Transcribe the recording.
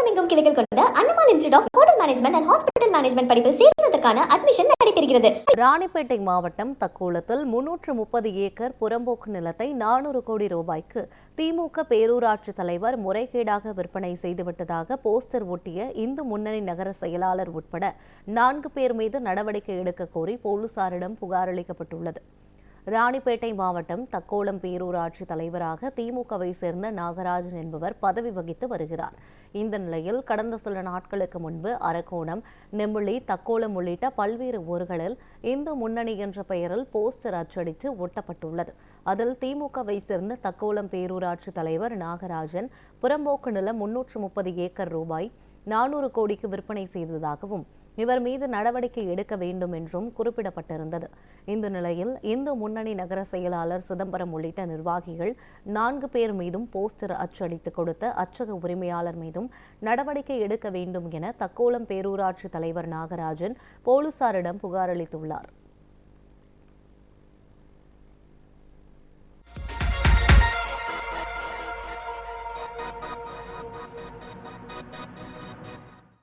தமிழகமெங்கும் கிளைகள் கொண்ட அண்ணமால் institute of hotel management and hospital management படிப்பில் சேர்வதற்கான அட்மிஷன் நடைபெறுகிறது. ராணிப்பேட்டை மாவட்டம் தக்கோலத்தில் 330 ஏக்கர் புறம்போக்கு நிலத்தை 400 கோடி ரூபாய்க்கு திமுக பேரூராட்சி தலைவர் முறைகேடாக விற்பனை செய்துவிட்டதாக போஸ்டர் ஒட்டிய இந்து முன்னணி நகர செயலாளர் உட்பட 4 பேர் மீது நடவடிக்கை எடுக்க கோரி போலீசாரிடம் புகார் அளிக்கப்பட்டுள்ளது. ராணிப்பேட்டை மாவட்டம் தக்கோலம் பேரூராட்சி தலைவராக திமுகவை சேர்ந்த நாகராஜன் என்பவர் பதவி வகித்து வருகிறார். இந்த நிலையில் கடந்த சில நாட்களுக்கு முன்பு அரக்கோணம், நெம்பிள்ளி, தக்கோலம் உள்ளிட்ட பல்வேறு ஊர்களில் இந்து முன்னணி என்ற பெயரில் போஸ்டர் அச்சடித்து ஒட்டப்பட்டுள்ளது. அதில் திமுகவை சேர்ந்த தக்கோலம் பேரூராட்சி தலைவர் நாகராஜன் புறம்போக்கு நிலம் 330 ஏக்கர் ரூபாய் 400 கோடிக்கு விற்பனை செய்ததாகவும் இவர் மீது நடவடிக்கை எடுக்க வேண்டும் என்றும் குறிப்பிடப்பட்டிருந்தது. இந்த நிலையில் இந்து முன்னணி நகர செயலாளர் சிதம்பரம் உள்ளிட்ட நிர்வாகிகள் 4 பேர் மீதும் போஸ்டர் அச்சடித்து கொடுத்த அச்சக உரிமையாளர் மீதும் நடவடிக்கை எடுக்க வேண்டும் என தக்கோலம் பேரூராட்சி தலைவர் நாகராஜன் போலீசாரிடம் புகார் அளித்துள்ளார்.